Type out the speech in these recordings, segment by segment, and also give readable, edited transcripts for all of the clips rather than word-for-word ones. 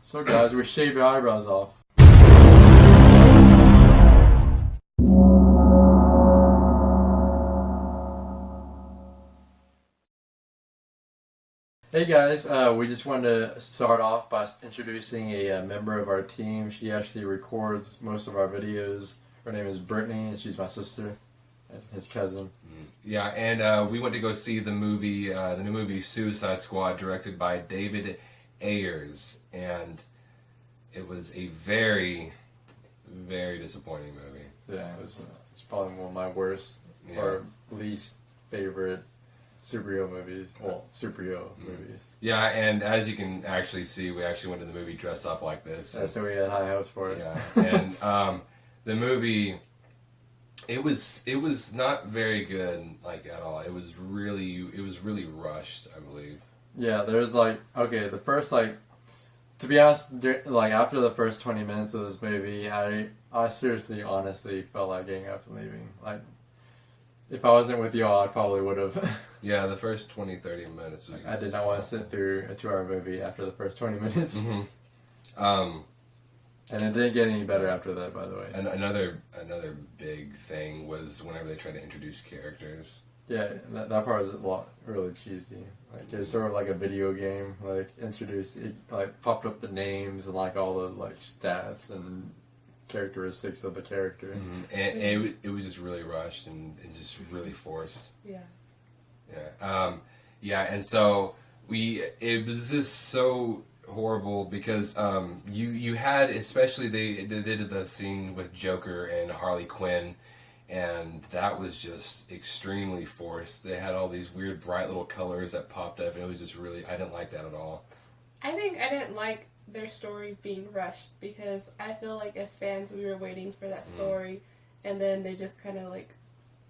So guys, we shave your eyebrows off. Hey guys, we just wanted to start off by introducing a member of our team. She actually records most of our videos. Her name is Brittany, and she's my sister and his cousin. Yeah, and we went to go see the movie, the new movie Suicide Squad, directed by David Ayers, and it was a very, very disappointing movie. Yeah, it's probably one of my worst or least favorite superhero movies. Well, superhero movies. Yeah, and as you can actually see, we actually went to the movie dressed up like this. So we had high hopes for it. Yeah, and the movie, it was not very good, like, at all. It was really rushed, I believe. Yeah, there's the first to be honest, after the first 20 minutes of this movie, I seriously, honestly felt like getting up and leaving. Like, if I wasn't with y'all, I probably would have. Yeah, the first 20, 30 minutes was... I did not want to sit through a 2-hour movie after the first 20 minutes. Mm-hmm. And it didn't get any better after that, by the way. And another big thing was whenever they tried to introduce characters. Yeah, that part was really cheesy. Like, it was sort of like a video game. Like, popped up the names and all the stats and characteristics of the character. Mm-hmm. And it was just really rushed and just really forced. Yeah. Yeah, and so it was just so horrible because you had, especially they did the scene with Joker and Harley Quinn, and that was just extremely forced. They had all these weird bright little colors that popped up, and it was just really, I didn't like that at all. I think I didn't like their story being rushed because I feel like as fans we were waiting for that story, and then they just kind of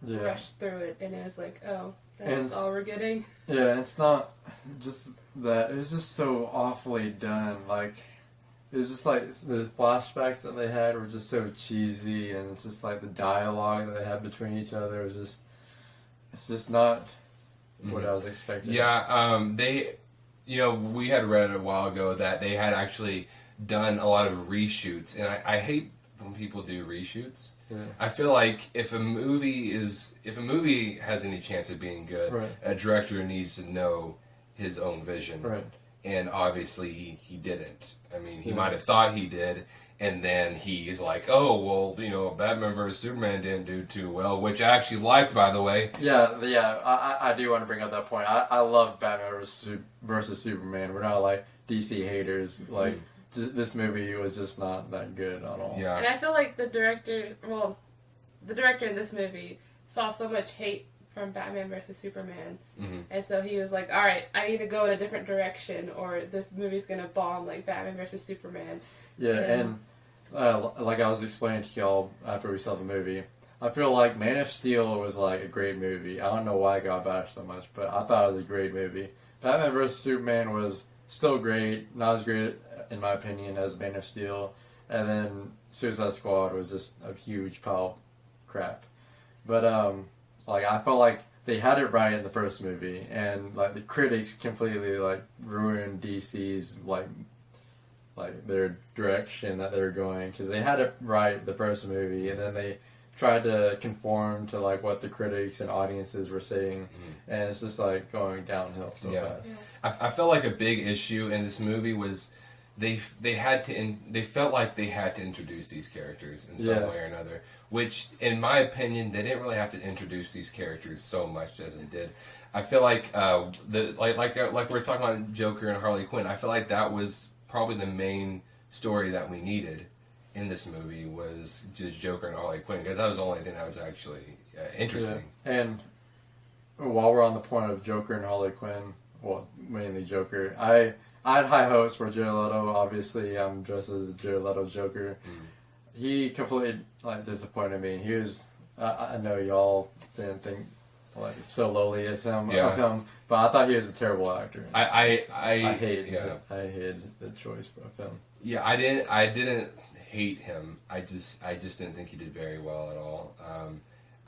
rushed through it, and it was like, oh, that's all we're getting. Yeah, it's not just that. It was just so awfully done. It was just the flashbacks that they had were just so cheesy, and it's just the dialogue that they had between each other was just, it's just not what I was expecting. Yeah, we had read a while ago that they had actually done a lot of reshoots, and I hate when people do reshoots. Yeah. I feel like if a movie has any chance of being good, right, a director needs to know his own vision. Right. And obviously he didn't. I mean, he might have thought he did, and then he's like, oh, well, Batman vs. Superman didn't do too well, which I actually liked, by the way. Yeah, I do want to bring up that point. I love Batman versus Superman. We're not DC haters. This movie was just not that good at all. Yeah. And I feel like the director in this movie saw so much hate from Batman vs. Superman. Mm-hmm. And so he was like, alright, I need to go in a different direction or this movie's going to bomb like Batman vs. Superman. Yeah, and like I was explaining to y'all after we saw the movie, I feel like Man of Steel was a great movie. I don't know why it got bashed so much, but I thought it was a great movie. Batman vs. Superman was still great, not as great in my opinion as Man of Steel, and then Suicide Squad was just a huge pile of crap. But I felt like they had it right in the first movie, and the critics completely ruined DC's their direction that they were going, because they had it right the first movie, and then they tried to conform to what the critics and audiences were saying, and it's just going downhill so fast. Yeah. I felt like a big issue in this movie was they felt like they had to introduce these characters in some way or another, which in my opinion they didn't really have to introduce these characters so much as they did. I feel like like we're talking about Joker and Harley Quinn, I feel like that was probably the main story that we needed in this movie, was just Joker and Harley Quinn, because that was the only thing that was actually interesting. Yeah. And while we're on the point of Joker and Harley Quinn, well, mainly Joker, I had high hopes for Jared Leto. Obviously, I'm dressed as Jared Leto Joker. He completely disappointed me. He was, I know y'all didn't think so lowly as him, of him, but I thought he was a terrible actor. I hated the choice of him. Yeah, I didn't hate him. I just didn't think he did very well at all.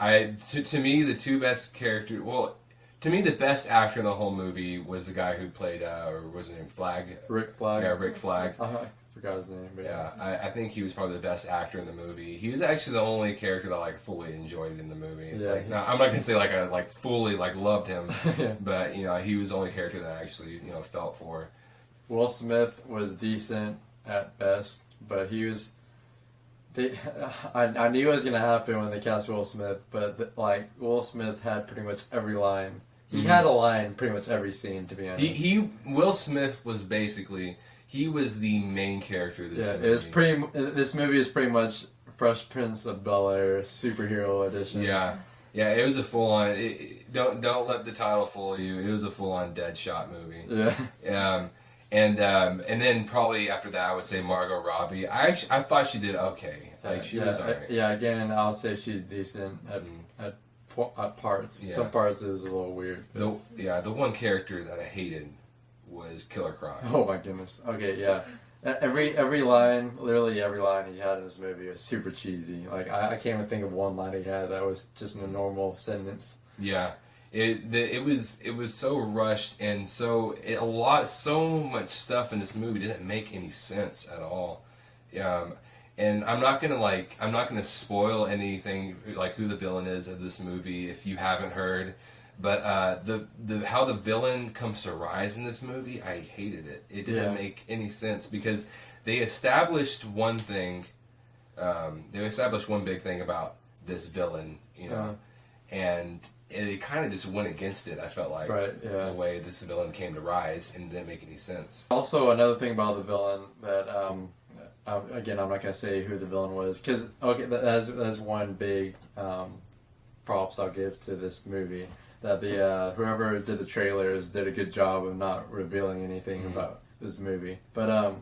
To me, the two best characters, well, to me, the best actor in the whole movie was the guy who played, or was his name Flag? Rick Flag. Yeah, Rick Flag. I forgot his name. But Yeah, I think he was probably the best actor in the movie. He was actually the only character that I like fully enjoyed in the movie. Yeah. Like, now, I'm not gonna say like I like fully like loved him, Yeah. but he was the only character that I actually felt for. Will Smith was decent at best, but he was. I knew it was gonna happen when they cast Will Smith, but Will Smith had pretty much every line. He had a line pretty much every scene, to be honest. Will Smith was basically he was the main character of this movie. It was this movie is pretty much Fresh Prince of Bel-Air superhero edition. Yeah, it was a full on. Don't let the title fool you. It was a full on Deadshot movie. Yeah. And then probably after that, I would say Margot Robbie. I thought she did okay. Like she was alright. Yeah, again, I'll say she's decent at parts. Yeah. Some parts it was a little weird. The one character that I hated was Killer Croc. Oh my goodness. Okay, yeah. Every line, literally every line he had in this movie was super cheesy. Like I can't even think of one line he had that was just a normal sentence. Yeah. It was so rushed and so much stuff in this movie didn't make any sense at all. And I'm not gonna spoil anything like who the villain is of this movie if you haven't heard. But how the villain comes to rise in this movie, I hated it. It didn't make any sense because they established one thing. They established one big thing about this villain, and it kind of just went against it. I felt like the way this villain came to rise, and it didn't make any sense. Also, another thing about the villain that again, I'm not gonna say who the villain was because that's one big props I'll give to this movie. That the whoever did the trailers did a good job of not revealing anything about this movie. But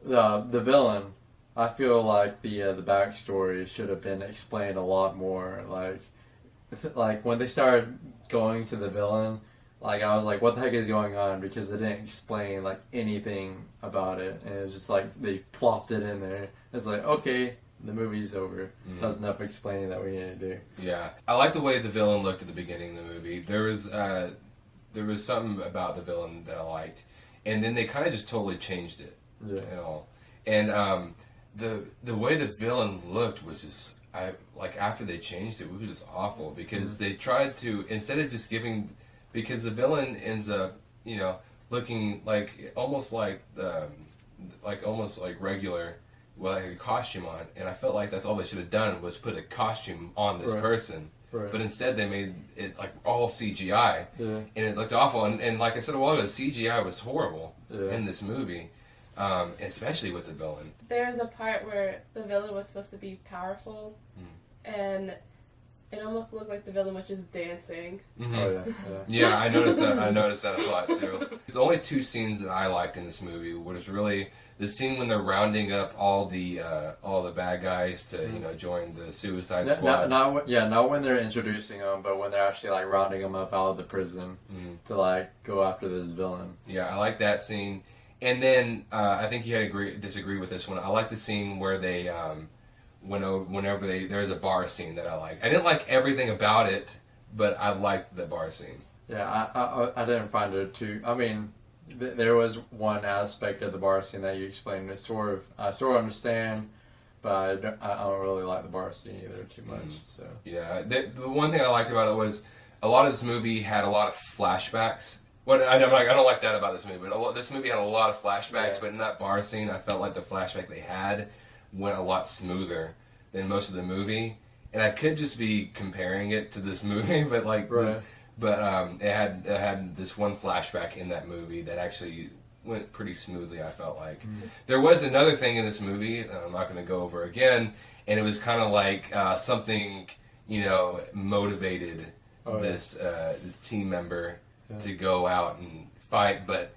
the villain, I feel like the backstory should have been explained a lot more. Like when they started going to the villain, like I was like, what the heck is going on? Because they didn't explain like anything about it, and it was just like they plopped it in there. It's like, okay, the movie's over. That was enough explaining that we needed to do. Yeah, I like the way the villain looked at the beginning of the movie. There was something about the villain that I liked, and then they kind of just totally changed it. Yeah. And the way the villain looked was just after they changed it was just awful because they tried to instead of just giving because the villain ends up looking almost like regular. Well, like a costume on, and I felt like that's all they should have done was put a costume on this person. Right. But instead, they made it like all CGI, and it looked awful. And like I said a while ago, the CGI was horrible in this movie, especially with the villain. There was a part where the villain was supposed to be powerful, and it almost looked like the villain was just dancing. Mm-hmm. Oh Yeah, I noticed that. I noticed that a lot too. The only two scenes that I liked in this movie was really the scene when they're rounding up all the bad guys to join the Suicide Squad. Not when they're introducing them, but when they're actually like rounding them up out of the prison to like go after this villain. Yeah, I like that scene. And then I think you had to disagree with this one. I like the scene where they whenever there's a bar scene that I like. I didn't like everything about it, but I liked the bar scene. Yeah, I didn't find it too. I mean, there was one aspect of the bar scene that you explained that I sort of understand, but I don't really like the bar scene either too much. So yeah, the one thing I liked about it was a lot of this movie had a lot of flashbacks. I don't like that about this movie, but this movie had a lot of flashbacks. But in that bar scene, I felt like the flashback they had went a lot smoother than most of the movie, and I could just be comparing it to this movie, but it had this one flashback in that movie that actually went pretty smoothly. I felt like there was another thing in this movie that I'm not going to go over again, and it was kind of like something motivated this team member to go out and fight, but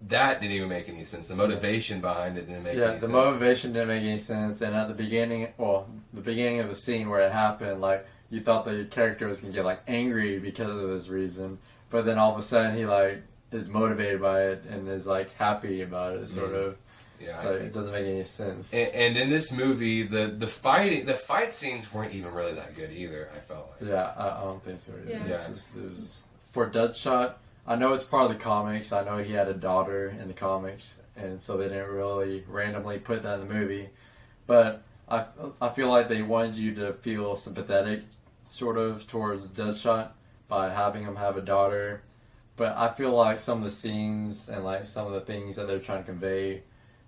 that didn't even make any sense. The motivation behind it didn't make any sense. Yeah, the motivation didn't make any sense. And at the beginning of the scene where it happened, like, you thought the character was going to get, like, angry because of this reason. But then all of a sudden he, like, is motivated by it and is, like, happy about it, sort of. Yeah, so it doesn't make any sense. And in this movie, the fight scenes weren't even really that good either, I felt like. Yeah, I don't think so either. Yeah. It was just for Deadshot, I know it's part of the comics. I know he had a daughter in the comics, and so they didn't really randomly put that in the movie. But I feel like they wanted you to feel sympathetic, sort of, towards Deadshot by having him have a daughter. But I feel like some of the scenes and like some of the things that they're trying to convey,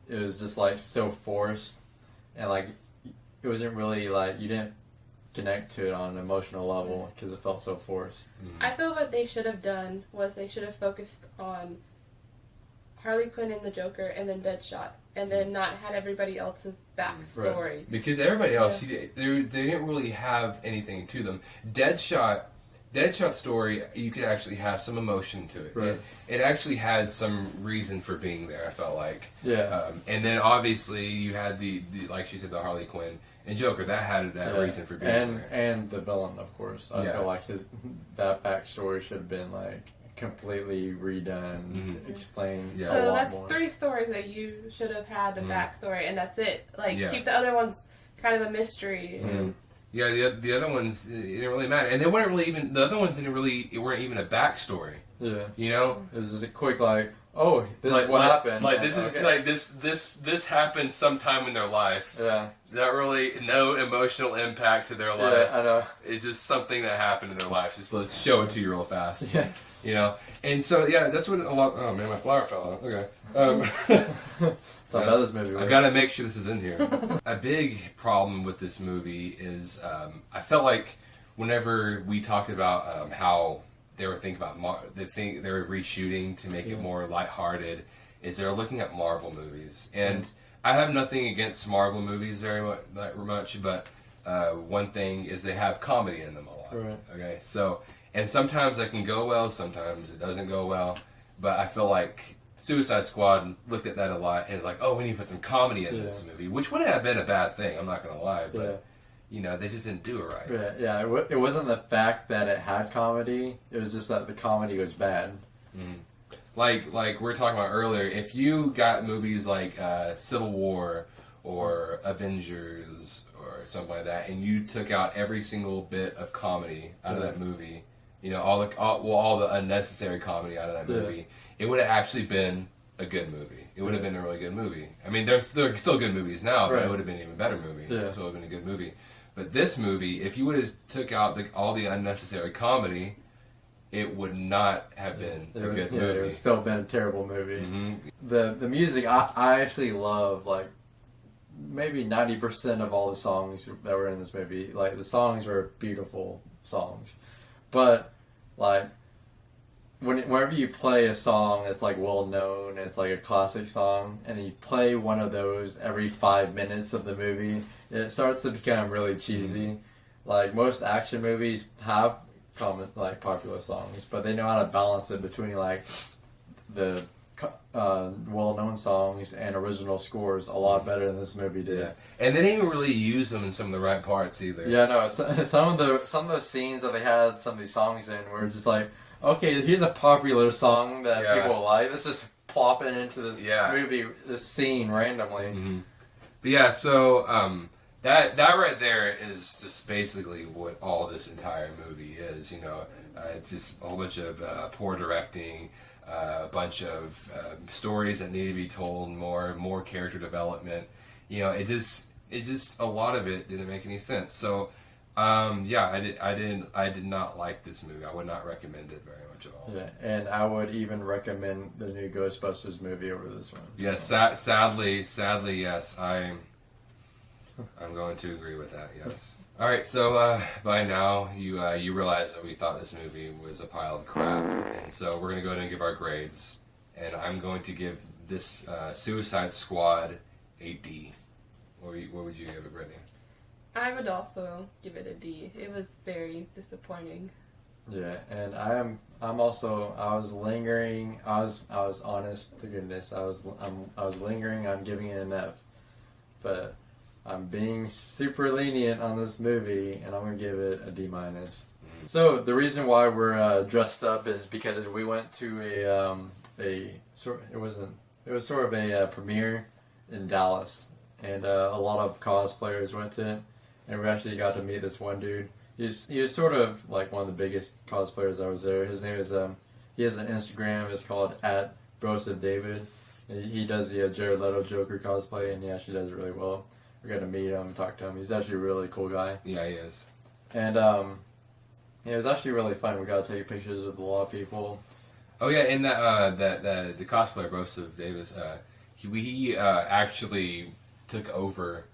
it was just like so forced, and like it wasn't really like you didn't connect to it on an emotional level because it felt so forced. I feel what they should have done was they should have focused on Harley Quinn and the Joker and then Deadshot, and then not had everybody else's backstory. Right. Because everybody else, they didn't really have anything to them. Deadshot's story, you could actually have some emotion to it. Right. It actually had some reason for being there, I felt like. Yeah. And then obviously you had the like she said, the Harley Quinn and Joker. That had that reason for being there. And the villain, of course. I feel like that backstory should have been like completely redone, explained a So lot that's more. 3 stories that you should have had a backstory, and that's it. Like, keep the other ones kind of a mystery. And yeah, the other ones, it didn't really matter. And they weren't really even, the other ones weren't even a backstory. Yeah. You know? It was just a quick like, oh, this is what happened. Like this is like this happened sometime in their life. Yeah. Not really no emotional impact to their life. Yeah, I know. It's just something that happened in their life. Just let's show it to you real fast. Yeah. You know? And so that's what a lot oh man, my flower fell out. Okay. Thought about this movie. I gotta make sure this is in here. A big problem with this movie is I felt like whenever we talked about how they were thinking about they were reshooting to make it more lighthearted, is they're looking at Marvel movies, and I have nothing against Marvel movies very much, but one thing is they have comedy in them a lot. Right. Okay, so and sometimes it can go well, sometimes it doesn't go well, but I feel like Suicide Squad looked at that a lot and like, oh, we need to put some comedy in this movie, which wouldn't have been a bad thing. I'm not gonna lie, but you know, they just didn't do it right. Yeah, it wasn't the fact that it had comedy. It was just that the comedy was bad. Like we were talking about earlier, if you got movies like Civil War or Avengers or something like that, and you took out every single bit of comedy out of that movie, you know, all the unnecessary comedy out of that movie, it would have actually been a good movie. It would have been a really good movie. I mean, there are still good movies now, but it would have been an even better movie. Yeah. It would have been a good movie. But this movie, if you would have took out all the unnecessary comedy, it would not have been a good movie. It would still been a terrible movie. The music, I actually love, like, maybe 90% of all the songs that were in this movie. Like, the songs were beautiful songs. But, like, whenever you play a song that's, like, well-known, it's like a classic song, and you play one of those every 5 minutes of the movie, it starts to become really cheesy. Like, most action movies have popular songs, but they know how to balance it between, like, the well-known songs and original scores a lot better than this movie did. Yeah. And they didn't even really use them in some of the right parts either. Yeah, no, some of the scenes that they had some of these songs in were just like, okay, here's a popular song that people like. Let's just plop it into this movie, this scene randomly. But yeah, so that right there is just basically what all this entire movie is. You know, it's just a whole bunch of poor directing, a bunch of stories that need to be told, more character development. You know, it just a lot of it didn't make any sense. So. I did not like this movie. I would not recommend it very much at all. Yeah, and I would even recommend the new Ghostbusters movie over this one. Yes, sadly, yes, I'm going to agree with that. Yes. All right, so by now you realize that we thought this movie was a pile of crap, and so we're gonna go ahead and give our grades, and I'm going to give this Suicide Squad a D. What would you give it, Brittany? I would also give it a D. It was very disappointing. Yeah, and I was lingering. I was honest to goodness. I was lingering on giving it an F, but I'm being super lenient on this movie, and I'm gonna give it a D minus. So the reason why we're dressed up is because we went to it was sort of a premiere in Dallas, and a lot of cosplayers went to it. And we actually got to meet this one dude. he was sort of like one of the biggest cosplayers that was there. His name is he has an Instagram. It's called @BrosifDavid. He does the Jared Leto Joker cosplay, and he actually does it really well. We got to meet him and talk to him. He's actually a really cool guy. Yeah, he is. And it was actually really fun. We got to take pictures with a lot of people. Oh yeah, and the cosplayer Brosif Davis, he actually took over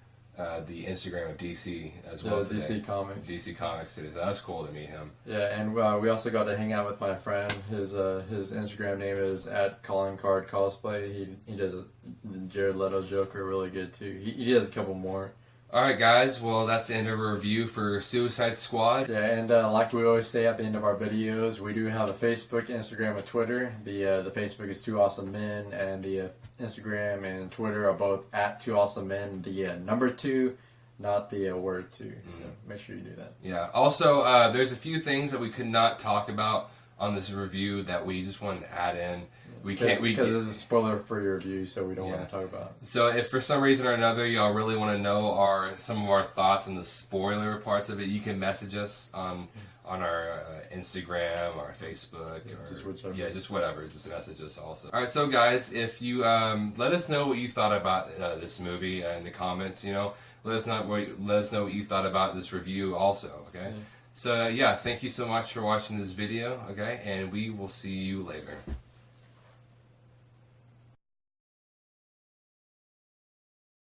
the Instagram of DC as well. DC Comics. DC Comics today. So that's cool to meet him. Yeah, and we also got to hang out with my friend. His Instagram name is @CallinCardCosplay. He does the Jared Leto Joker really good too. He does a couple more. All right, guys. Well, that's the end of our review for Suicide Squad. Yeah, and like we always say at the end of our videos, we do have a Facebook, Instagram, and Twitter. The Facebook is 2 Awesome Men, and the Instagram and Twitter are both @2AwesomeMen. The number 2, not the word 2. So make sure you do that. Yeah. Also, there's a few things that we could not talk about on this review that we just wanted to add in. Because this is a spoiler for your review, so we don't want to talk about it. So if for some reason or another y'all really want to know some of our thoughts on the spoiler parts of it, you can message us on our Instagram, or Facebook, or just whichever. Yeah, just whatever. Just message us also. All right, so guys, if you let us know what you thought about this movie in the comments. Let us know what you thought about this review also. Okay. So yeah, thank you so much for watching this video. Okay, and we will see you later.